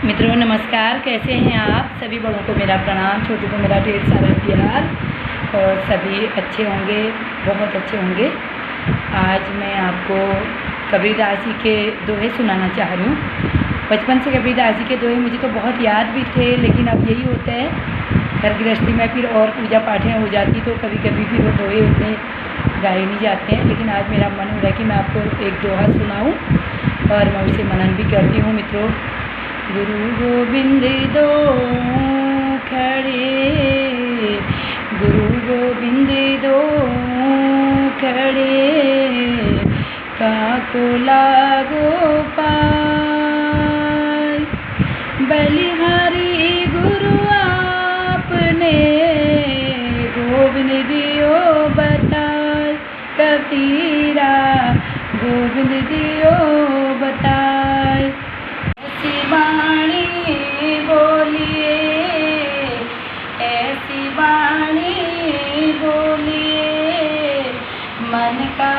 मित्रों नमस्कार, कैसे हैं आप सभी? बड़ों को मेरा प्रणाम, छोटों को मेरा ढेर सारा प्यार। और सभी अच्छे होंगे, बहुत अच्छे होंगे। आज मैं आपको कबीरदास जी के दोहे सुनाना चाह रही हूँ। बचपन से कबीरदास जी के दोहे मुझे तो बहुत याद भी थे, लेकिन अब यही होता है घर गृहस्थी में फिर और पूजा पाठें हो जाती तो कभी कभी फिर वो दोहे उतने गाए नहीं जाते हैं। लेकिन आज मेरा मन हो रहा है कि मैं आपको एक दोहा सुनाऊँ और मैं उसे मनन भी करती हूँ। मित्रों, गुरु गोविंद दो खड़े, गुरु गोविंद दो खड़े, काको लागो पाय। बलिहारी गुरु आपने गोविंद दियो बताय। कबीरा गोविंद दियो बताय। ऐसी वाणी बोलिए, ऐसी वाणी बोलिए, मन का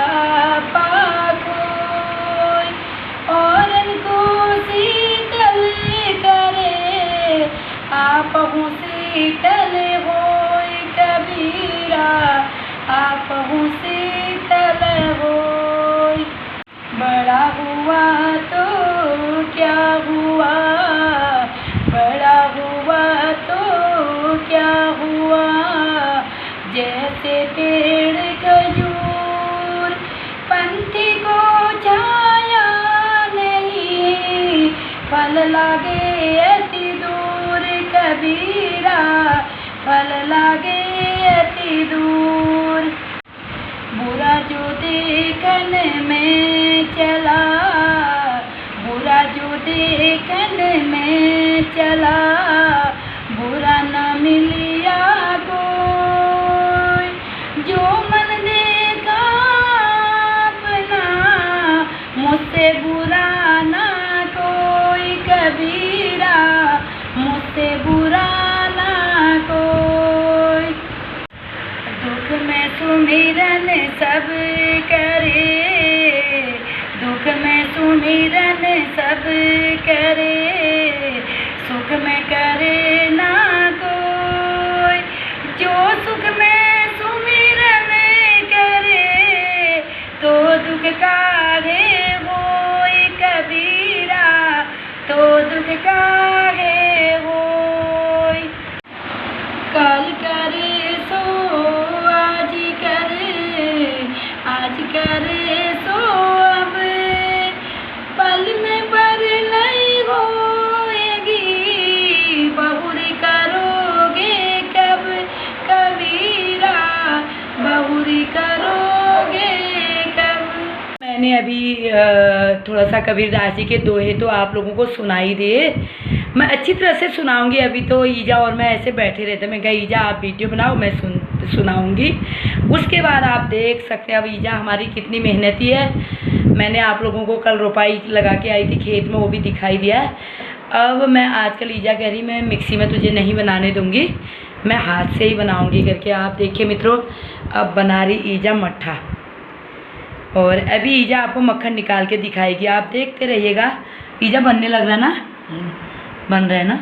पाखोय और को शीतल करे, आपहु शीतल होय। कबीरा आपहु शीतल होय। बड़ा हुआ तो क्या हुआ, बड़ा हुआ तो क्या हुआ, जैसे पेड़ खजूर पंथी को छाया नहीं, फल लागे अति दूर। कबीरा फल लागे अति दूर। बुरा जो देखन में चला, बुरा जो देखन में चला, बुरा न मिलिया कोई। जो मन देखा अपना, मुझसे बुरा ना कोई। कबीरा मुझसे बुरा ना कोई। दुख में सुमिरन सब करे, दुख में सुमिरन सब करे, सुख में करे ना कोई। जो सुख में सुमिरन करे, तो दुख काहे होय। कबीरा तो दुख काहे होय। कल करे सो आज करे, आज करे सो अब, पल में पर नहीं होएगी, बहुरी करोगे कब। कबीरा बहुरी करोगे कब। मैंने अभी थोड़ा सा कबीरदास जी के दोहे तो आप लोगों को सुनाई दिए। मैं अच्छी तरह से सुनाऊंगी। अभी तो ईजा और मैं ऐसे बैठे रहते, मैं कहा ईजा आप वीडियो बनाओ, मैं सुनाऊंगी। उसके बाद आप देख सकते हैं अब ईजा हमारी कितनी मेहनती है। मैंने आप लोगों को कल रोपाई लगा के आई थी खेत में, वो भी दिखाई दिया है। अब मैं आजकल ईजा कह रही मैं मिक्सी में तुझे नहीं बनाने दूंगी, मैं हाथ से ही बनाऊंगी करके। आप देखिए मित्रों, अब बना रही ईजा मट्ठा, और अभी ईजा आपको मक्खन निकाल के दिखाएगी, आप देखते रहिएगा। ईजा बनने लग रहा ना, बन रहा है ना?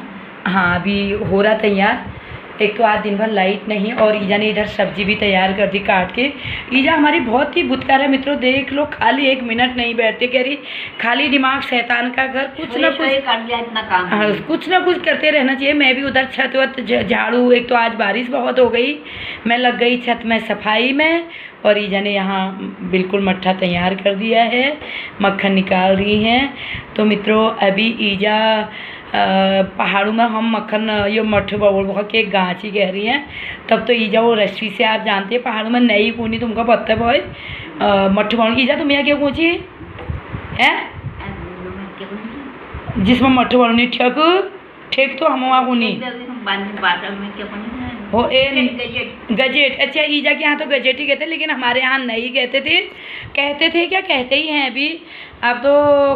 हाँ, अभी हो रहा तैयार। एक तो आज दिन भर लाइट नहीं, और ईजा ने इधर सब्जी भी तैयार कर दी काट के। ईजा हमारी बहुत ही बुतकार है मित्रों, देख लो, खाली एक मिनट नहीं बैठते। कह रही खाली दिमाग शैतान का घर, कुछ ना कुछ इतना काम। हाँ, कुछ ना कुछ करते रहना चाहिए। मैं भी उधर छत वत झाड़ू, एक तो आज बारिश बहुत हो गई, मैं लग गई छत में सफाई में, और ईजा ने यहाँ बिल्कुल मट्ठा तैयार कर दिया है, मक्खन निकाल रही हैं। तो मित्रों अभी ईजा पहाड़ों में हम मक्खन ये मट्ठे बहुत के गाँची कह रही हैं। तब तो ईजा वो रस्सी से, आप जानते हैं पहाड़ों में नई कूनी तुमको पत्ता भाई मट्ठे बाउल। ईजा तुम यहाँ क्या कूची है जिसमें मट्ठे बाउल नहीं ठेक ठेक तो हम वहाँ कूनी हो गजेट। अच्छा, ईजा के यहाँ तो गजेट ही कहते, लेकिन हमारे यहाँ नहीं कहते थे। कहते थे क्या, कहते ही हैं अभी। अब तो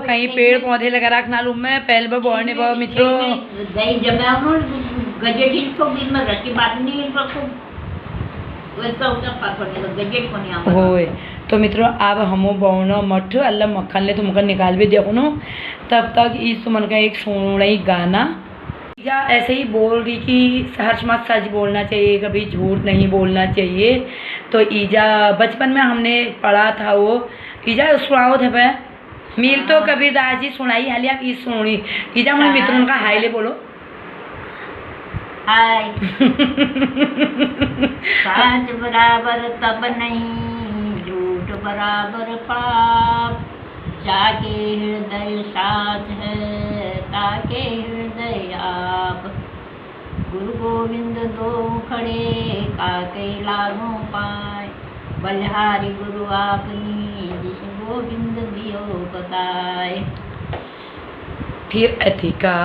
कहीं पेड़ पौधे लगा रखना लूम में पहले में बोलने पर मित्रों होए। तो मित्रों अब हमो बौनो मठ अल्लाह मक्खन ले तुमका निकाल भी देखो नो, तब तक इस तुमन का एक सुनई गाना। ईजा ऐसे ही बोल रही कि हर समय सच बोलना चाहिए, कभी झूठ नहीं बोलना चाहिए। तो ईजा बचपन में हमने पढ़ा था वो, ईजा सुनाओ थे पे मील तो कबीरदास जी सुनाई हाली आप इस सुनी। ईजा हमारे मित्रों का हाय ले बोलो। हाय। सच बराबर तब नहीं, झूठ बराबर पाप, जाके हृदय साथ है ताके हृदय आप। गुरु गोविंद दो खड़े काके लागों पाए, बलिहारी गुरु आपनी जिस गोविंद दियो बताए। फिर अतिका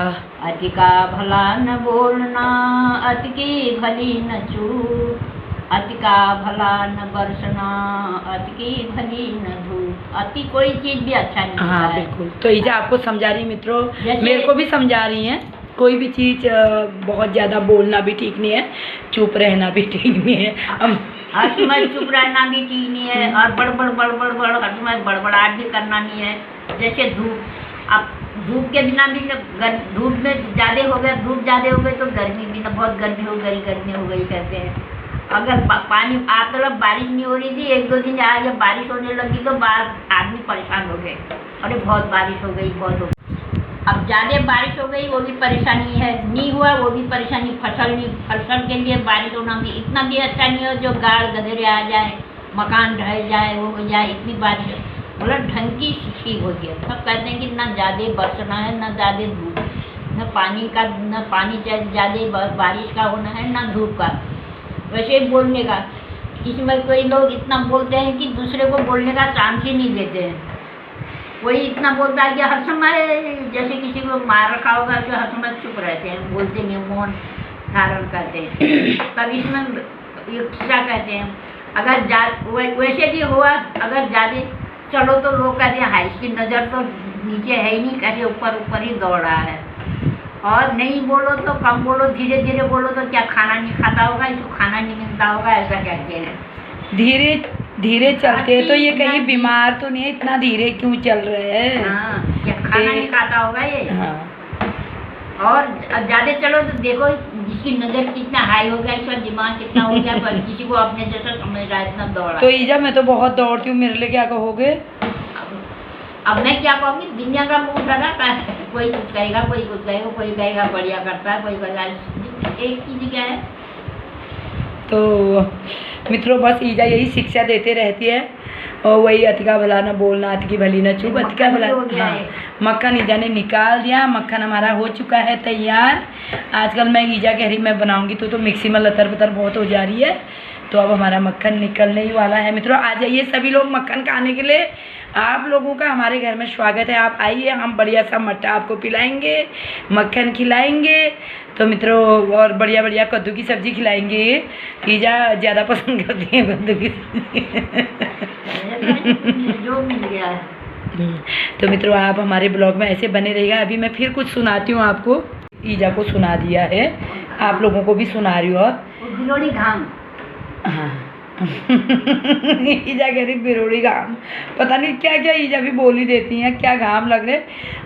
अतिका भला न बोलना, अति की भली न चूक, अति का भला न बरसना, अति की भली न धूप। अति कोई चीज भी अच्छा नहीं। हाँ बिल्कुल। तो ईजा आपको समझा रही मित्रों, मेरे को भी समझा रही हैं, कोई भी चीज़ बहुत ज़्यादा बोलना भी ठीक नहीं है, चुप रहना भी ठीक नहीं है। हर समय चुप रहना भी ठीक नहीं है, और बड़ हर समय बड़बड़ाहट भी करना नहीं है। जैसे धूप, अब धूप के बिना भी धूप में ज़्यादा हो गया, धूप ज़्यादा हो गई तो गर्मी भी ना, बहुत गर्मी हो गई कहते हैं। अगर पानी आप तरफ बारिश नहीं हो रही थी, 1-2 दिन आज जब बारिश होने लगी तो आदमी परेशान हो गए, अरे बहुत बारिश हो गई, बहुत हो गई। अब ज़्यादा बारिश हो गई वो भी परेशानी है, नहीं हुआ वो भी परेशानी। फसल के लिए बारिश होना भी इतना भी अच्छा नहीं हो जो गाड़ गधेरे आ जाए, मकान ढह जाए, वो हो जाए, इतनी बारिश मतलब ढंग की ठीक होती है। सब कहते हैं कि ना ज़्यादा बरसना है, ना ज़्यादा धूप, न पानी ज़्यादा बारिश का होना है, ना धूप का। वैसे ही बोलने का, किसी में कोई लोग इतना बोलते हैं कि दूसरे को बोलने का चांस ही नहीं देते हैं। कोई इतना बोलता है कि हर समय, जैसे किसी को मार रखा होगा तो हर समय चुप रहते हैं, बोलते नहीं, मौन धारण करते हैं। तब इसमें क्या कहते हैं, अगर वैसे भी हुआ, अगर ज़्यादा चलो तो लोग कहते हैं हाय इसकी नज़र तो नीचे है ही नहीं, कैसे ऊपर ही दौड़ रहा है। और नहीं बोलो तो कम बोलो, धीरे धीरे बोलो तो क्या खाना नहीं खाता होगा, इसको खाना नहीं मिलता होगा, ऐसा कहते हैं। धीरे धीरे चलते तो ये कहीं बीमार तो नहीं है, इतना धीरे क्यों चल रहे हैं? हाँ, क्या खाना नहीं खाता होगा ये। हाँ। और ज़्यादा चलो तो देखो जिसकी नज़र कितना हाई हो गया, इसका दिमाग कितना हो गया, पर किसी को अपने जैसा समझ रहा है, इतना दौड़ा। तो ईजा मैं तो बहुत दौड़ती हूँ, मेरे लिए क्या कहोगे? अब मैं क्या कहूँगी, दुनिया का मुँह लगा, कोई कुछ कहेगा, कोई कुछ कहेगा, कोई कहेगा बढ़िया करता है, कोई कहेगा। एक चीज़ क्या है, तो मित्रों बस ईजा यही शिक्षा देते रहती है, और वही अतिका भला न बोलना, अति की भली न चूप, अतिका भला। हाँ, मक्खन ईजा ने निकाल दिया, मक्खन हमारा हो चुका है तैयार। आजकल मैं ईजा कह रही मैं बनाऊंगी तो मिक्सी में लतर पतर बहुत हो जा रही है, तो अब हमारा मक्खन निकलने ही वाला है। मित्रों आ जाइए सभी लोग मक्खन खाने के लिए, आप लोगों का हमारे घर में स्वागत है। आप आइए, हम बढ़िया सा मट्ठा आपको पिलाएंगे, मक्खन खिलाएंगे। तो मित्रों और बढ़िया बढ़िया कद्दू की सब्ज़ी खिलाएंगे। ईजा ज़्यादा पसंद करती है कद्दू की जो मिल गया है। तो मित्रों आप हमारे ब्लॉग में ऐसे बने रहिएगा। अभी मैं फिर कुछ सुनाती हूँ आपको, ईजा को सुना दिया है, आप लोगों को भी सुना रही हूँ। बिलोड़ी घाम। हाँ ईजा कह रही बिरोड़ी घाम, पता नहीं क्या क्या ईजा भी बोली देती हैं, क्या घाम लग रहे।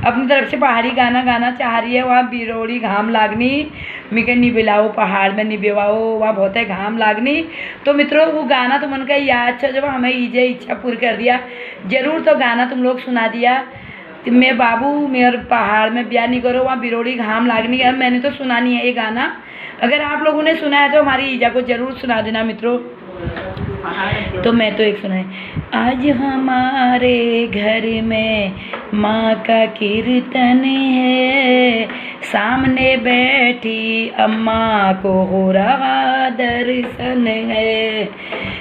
अपनी तरफ से पहाड़ी गाना गाना चाह रही है, वहाँ बिरोड़ी घाम लागनी, मिके निबिलाओ पहाड़ में निबेवाओ, वहाँ बहुत है घाम लागनी। तो मित्रों वो गाना तो मन का याद था, जब हमें ईजा इच्छा पूरी कर दिया, ज़रूर तो गाना तुम लोग सुना दिया। मैं बाबू मेरे पहाड़ में ब्याह नहीं करो, वहाँ बिरोड़ी घाम लागनी है। मैंने तो सुना नहीं है ये गाना, अगर आप लोगों ने सुना है तो हमारी ईजा को ज़रूर सुना देना मित्रों। तो मैं तो एक सुनाई, आज हमारे घर में माँ का कीर्तन है, सामने बैठी अम्मा को हो रहा दर्शन है,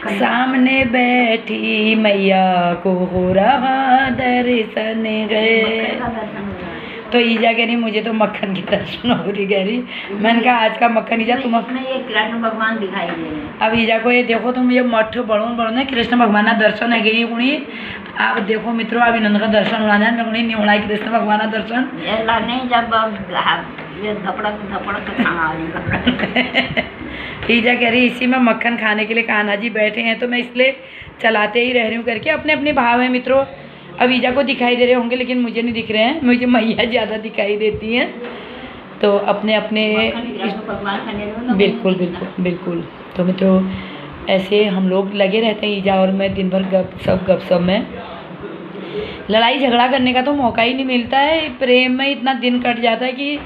सामने बैठी मैया को हो रहा दर्शन है। तो ईजा कह रही मुझे तो मक्खन की दर्शन हो रही, कह रही। मैंने कहा आज का मक्खन ईजा तुम ये कृष्ण भगवान दिखाई दे रहे हैं। अब ईजा को ये देखो तुम ये मठ बड़ो ना कृष्ण भगवान दर्शन है गई उड़ी। आप देखो मित्रों अभिनंदन का दर्शन होना जाए, मैं नहीं होना है कृष्ण भगवान दर्शन नहीं, जब ये धपड़क खाना ईजा कह रही इसी में मक्खन खाने के लिए कान्हा जी बैठे हैं, तो मैं इसलिए चलाते ही रह रही हूँ करके। अपने अपने भाव हैं मित्रों। अब ईजा को दिखाई दे रहे होंगे लेकिन मुझे नहीं दिख रहे हैं, मुझे मैया ज़्यादा दिखाई देती हैं। तो अपने अपने बिल्कुल बिल्कुल बिल्कुल। तो मित्रों ऐसे हम लोग लगे रहते हैं ईजा और मैं दिन भर गप में। लड़ाई झगड़ा करने का तो मौका ही नहीं मिलता है, प्रेम में इतना दिन कट जाता है कि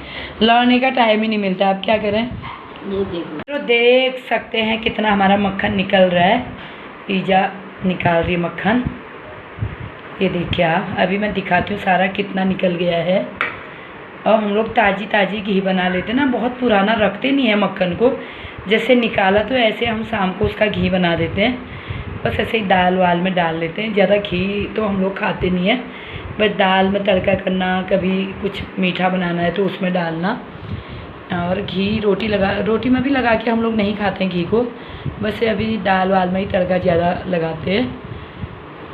लड़ने का टाइम ही नहीं मिलता। अब क्या करें। तो देख सकते हैं कितना हमारा मक्खन निकल रहा है। ईजा निकाल रही है मक्खन, ये देखिए आप। अभी मैं दिखाती हूँ सारा कितना निकल गया है। और हम लोग ताज़ी ताज़ी घी बना लेते ना, बहुत पुराना रखते नहीं है मक्खन को। जैसे निकाला तो ऐसे हम शाम को उसका घी बना देते हैं, बस ऐसे ही दाल वाल में डाल लेते हैं। ज़्यादा घी तो हम लोग खाते नहीं है, बस दाल में तड़का करना, कभी कुछ मीठा बनाना है तो उसमें डालना। और घी रोटी में भी लगा के हम लोग नहीं खाते हैं घी को, बस अभी दाल वाल में ही तड़का ज़्यादा लगाते हैं।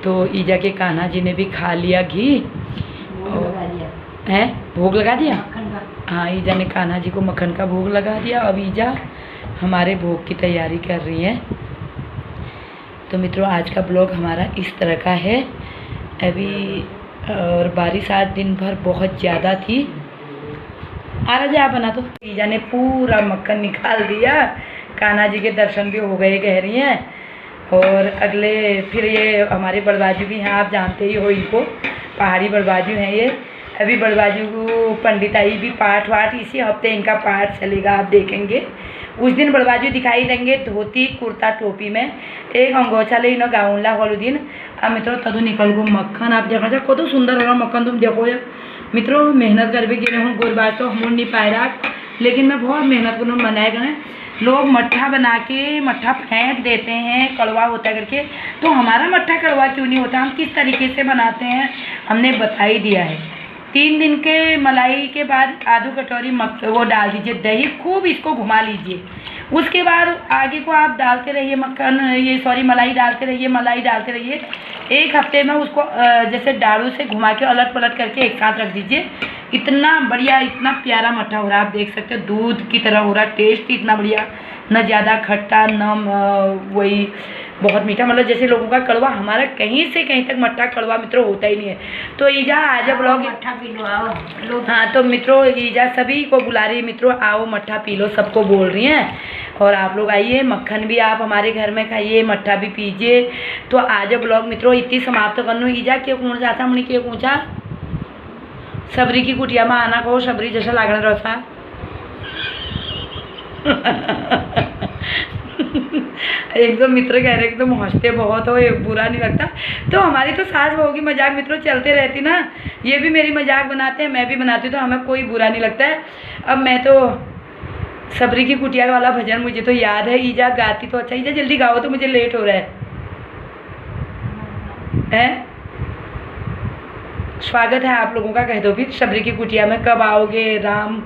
तो ईजा के कान्हा जी ने भी खा लिया घी है, भोग लगा दिया। हाँ, ईजा ने कान्हा जी को मक्खन का भोग लगा दिया। अब ईजा हमारे भोग की तैयारी कर रही है। तो मित्रों आज का ब्लॉग हमारा इस तरह का है अभी। और बारिश आज दिन भर बहुत ज़्यादा थी। आ रहा जा बना। तो ईजा ने पूरा मक्खन निकाल दिया। कान्हा जी के दर्शन भी हो गए कह रही हैं। और अगले फिर ये हमारे बड़बाजू भी हैं, आप जानते ही हो इनको, पहाड़ी बड़बाजू हैं ये। अभी बड़बाजू को पंडिताई भी पाठ वाठ इसी हफ्ते इनका पाठ चलेगा, आप देखेंगे। उस दिन बड़बाजू दिखाई देंगे धोती कुर्ता टोपी में, एक अंगोछा ले इन गाउनला वालू दिन। अब मित्रों तदु निकल गो मक्खन। आप देखा जा कत सुंदर हो रहा मक्खन, तुम देखो यार मित्रों। मेहनत कर भी गिरे हूँ गुरबाज तो हम नहीं पाए रहा, लेकिन मैं बहुत मेहनत करूँ बनाए गए। लोग मट्ठा बना के मट्ठा फेंक देते हैं कड़वा होता करके, तो हमारा मट्ठा कड़वा क्यों नहीं होता? हम किस तरीके से बनाते हैं हमने बता ही दिया है। 3 दिन के मलाई के बाद आधू कटोरी वो डाल दीजिए दही, खूब इसको घुमा लीजिए। उसके बाद आगे को आप डालते रहिए मक्खन, मलाई डालते रहिए। 1 हफ्ते में उसको जैसे डालू से घुमा के अलट पलट करके एक साथ रख दीजिए। इतना बढ़िया, इतना प्यारा मट्ठा हो रहा है, आप देख सकते हो दूध की तरह हो रहा है। टेस्ट इतना बढ़िया, न ज़्यादा खट्टा न वही बहुत मीठा, मतलब जैसे लोगों का कड़वा। हमारा कहीं से कहीं तक मट्ठा कड़वा मित्रों होता ही नहीं है। तो ईजा आज अब लोग मट्ठा पी लो, आओ। हाँ तो मित्रों ईजा सभी को बुला रही है, मित्रों आओ मट्ठा पी लो, सबको बोल रही हैं। और आप लोग आइए, मक्खन भी आप हमारे घर में खाइए, मट्ठा भी पीजिए। तो आज ब्लॉग मित्रों इतनी समाप्त करनो। ईजा के कौन जाता मुझे के पूछा सबरी की कुटिया में आना कहो, सबरी जैसा लागण रहता। एकदम मित्र कह रहे एकदम हंसते बहुत हो, बुरा नहीं लगता। तो हमारी तो सास बहू की मजाक मित्रों चलते रहती ना, ये भी मेरी मजाक बनाते हैं, मैं भी बनाती हूँ, तो हमें कोई बुरा नहीं लगता है। अब मैं तो सबरी की कुटिया वाला भजन मुझे तो याद है, ईजा गाती तो अच्छा। ईजा जल्दी गाओ तो मुझे लेट हो रहा है। स्वागत है आप लोगों का, कह दो भी सबरी की कुटिया में। कब आओगे राम?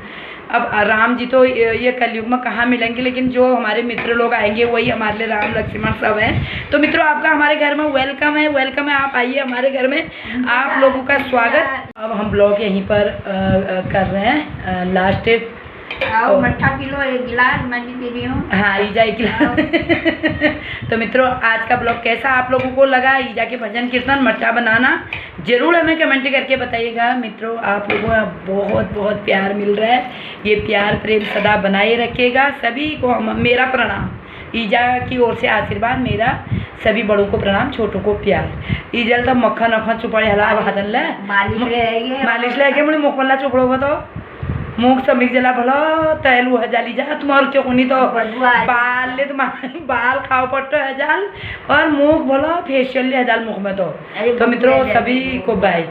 अब राम जी तो ये कलयुग में कहाँ मिलेंगे, लेकिन जो हमारे मित्र लोग आएंगे वही हमारे लिए राम लक्ष्मण सब हैं। तो मित्रों आपका हमारे घर में वेलकम है, आप आइए हमारे घर में, आप लोगों का स्वागत। अब हम ब्लॉग यहीं पर कर रहे हैं लास्ट। आओ मट्ठा पी लो, एक गिलास मैं भी पी रही हूँ। हाँ ईजा एक गिलास। तो मित्रों आज का ब्लॉग कैसा आप लोगों को लगा? ईजा के भजन कीर्तन मट्ठा बनाना जरूर हमें कमेंट करके बताइएगा। मित्रों आप लोगों का बहुत बहुत प्यार मिल रहा है, ये प्यार प्रेम सदा बनाए रखिएगा। सभी को मेरा प्रणाम, ईजा की ओर से आशीर्वाद, मेरा सभी बड़ों को प्रणाम, छोटों को प्यार। ईजल तो मक्खन अखन चुपड़े हला हाथन ले मालिश लेके मुझे मुखमल्ला चुपड़ो तो मुख समीक जला भलो तैलू हजाली जा तुम्हार क्यों नहीं तो बाल ले तुम्हारे बाल खाओ पट्टो हजाल और मुख भलो फेशियल ले हजाल मुख में। तो मित्रों सभी को बाय।